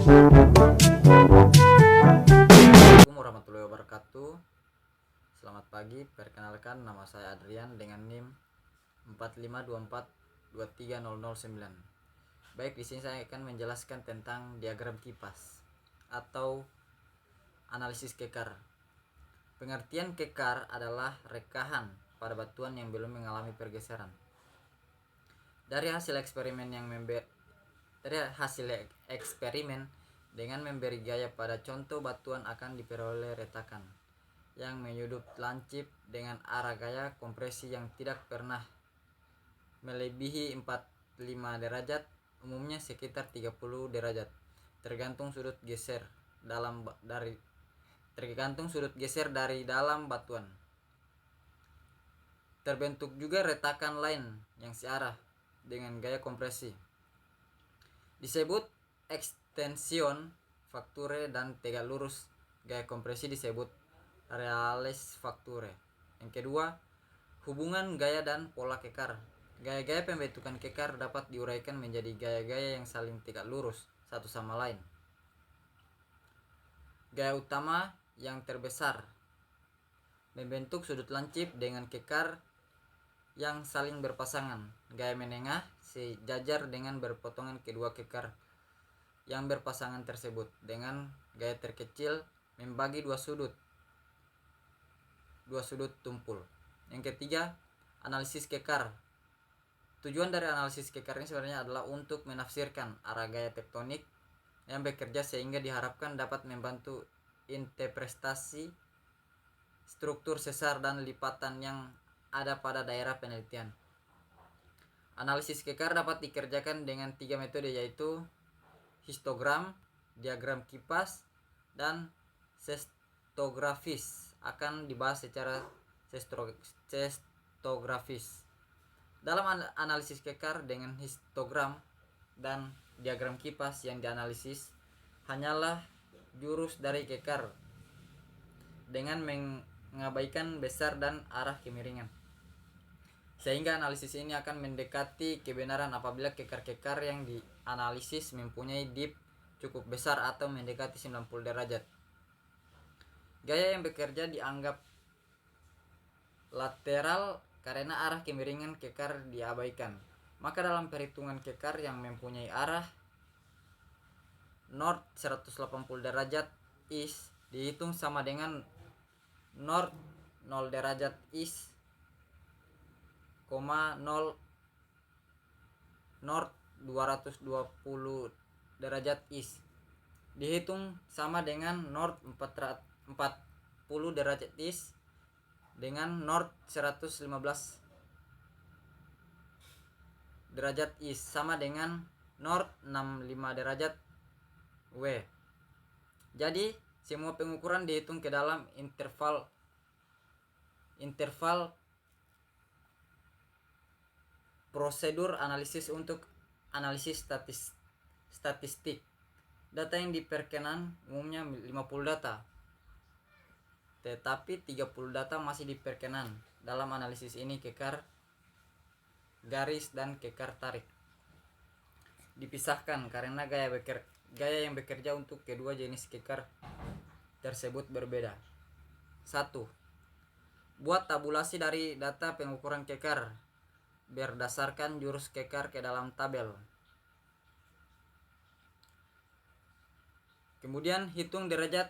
Assalamualaikum warahmatullahi wabarakatuh. Selamat pagi, perkenalkan nama saya Adrian dengan NIM 4524230009. Baik, di sini saya akan menjelaskan tentang diagram kipas atau analisis kekar. Pengertian kekar adalah rekahan pada batuan yang belum mengalami pergeseran. Dari hasil eksperimen dengan memberi gaya pada contoh batuan akan diperoleh retakan yang menyudut lancip dengan arah gaya kompresi yang tidak pernah melebihi 45 derajat, umumnya sekitar 30 derajat, tergantung sudut geser dari dalam batuan. Terbentuk juga retakan lain yang searah dengan gaya kompresi, disebut extension facture, dan tegak lurus gaya kompresi disebut reales facture. Yang kedua, hubungan gaya dan pola kekar. Gaya-gaya pembentukan kekar dapat diuraikan menjadi gaya-gaya yang saling tegak lurus satu sama lain. Gaya utama yang terbesar membentuk sudut lancip dengan kekar yang saling berpasangan. Gaya menengah sejajar dengan berpotongan kedua kekar yang berpasangan tersebut, dengan gaya terkecil membagi dua sudut tumpul. Yang ketiga, analisis kekar. Tujuan dari analisis kekar ini sebenarnya adalah untuk menafsirkan arah gaya tektonik yang bekerja sehingga diharapkan dapat membantu interpretasi struktur sesar dan lipatan yang ada pada daerah penelitian. Analisis kekar dapat dikerjakan dengan 3 metode, yaitu histogram, diagram kipas, dan cestografis. Akan dibahas secara cestografis. Dalam analisis kekar dengan histogram dan diagram kipas, yang dianalisis hanyalah jurus dari kekar dengan mengabaikan besar dan arah kemiringan, sehingga analisis ini akan mendekati kebenaran apabila kekar-kekar yang dianalisis mempunyai dip cukup besar atau mendekati 90 derajat. Gaya yang bekerja dianggap lateral karena arah kemiringan kekar diabaikan. Maka dalam perhitungan kekar yang mempunyai arah north 180 derajat east dihitung sama dengan north 0 derajat east, 0 north 220 derajat east dihitung sama dengan north 40 derajat east dengan north 115 derajat east sama dengan north 65 derajat w. Jadi semua pengukuran dihitung ke dalam interval prosedur analisis untuk analisis statistik. Data yang diperkenan umumnya 50 data, tetapi 30 data masih diperkenan. Dalam analisis ini kekar garis dan kekar tarik dipisahkan karena gaya yang bekerja untuk kedua jenis kekar tersebut berbeda. 1. Buat tabulasi dari data pengukuran kekar berdasarkan jurus kekar ke dalam tabel. Kemudian hitung derajat,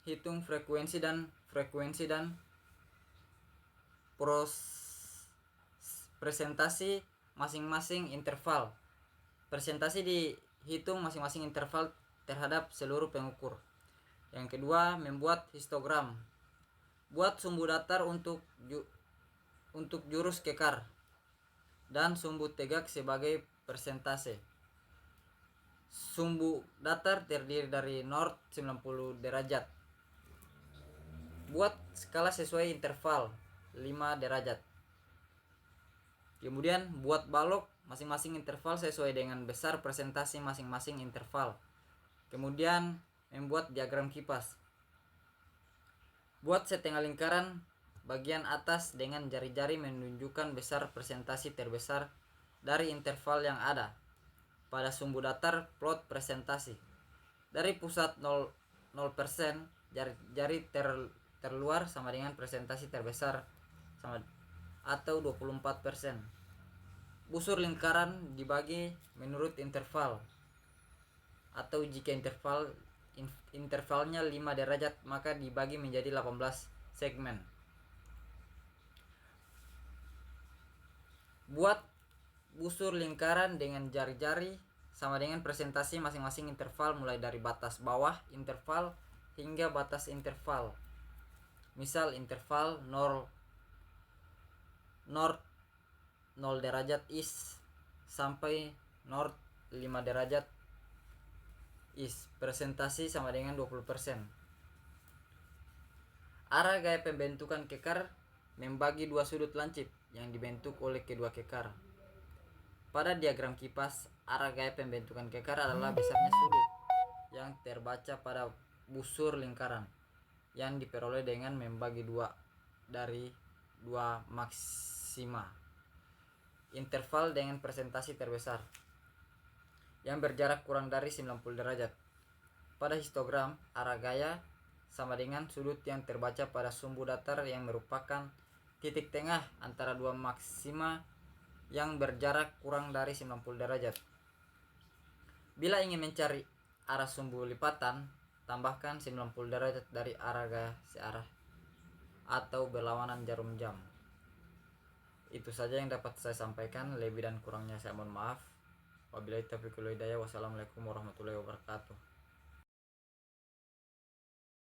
hitung frekuensi dan presentasi masing-masing interval. Presentasi dihitung masing-masing interval terhadap seluruh pengukur. Yang kedua, membuat histogram. Buat sumbu datar untuk jurus kekar dan sumbu tegak sebagai persentase. Sumbu datar terdiri dari north 90 derajat. Buat skala sesuai interval 5 derajat. Kemudian buat balok masing-masing interval sesuai dengan besar presentasi masing-masing interval. Kemudian membuat diagram kipas. Buat setengah lingkaran bagian atas dengan jari-jari menunjukkan besar presentasi terbesar dari interval yang ada. Pada sumbu datar plot presentasi. Dari pusat 0% jari terluar sama dengan presentasi terbesar sama atau 24%. Busur lingkaran dibagi menurut interval, atau jika intervalnya 5 derajat maka dibagi menjadi 18 segmen. Buat busur lingkaran dengan jari-jari sama dengan presentasi masing-masing interval mulai dari batas bawah interval hingga batas interval. Misal interval 0 derajat east sampai north 5 derajat east. Presentasi sama dengan 20%. Arah gaya pembentukan kekar membagi dua sudut lancip yang dibentuk oleh kedua kekar. Pada diagram kipas, arah gaya pembentukan kekar adalah besarnya sudut yang terbaca pada busur lingkaran yang diperoleh dengan membagi dua dari dua maksima interval dengan presentasi terbesar yang berjarak kurang dari 90 derajat. Pada histogram, arah gaya sama dengan sudut yang terbaca pada sumbu datar yang merupakan titik tengah antara dua maksima yang berjarak kurang dari 90 derajat. Bila ingin mencari arah sumbu lipatan, tambahkan 90 derajat dari arah gaya searah atau berlawanan jarum jam. Itu saja yang dapat saya sampaikan. Lebih dan kurangnya saya mohon maaf. Wabillahi taufiq wal hidayah. Wassalamualaikum warahmatullahi wabarakatuh.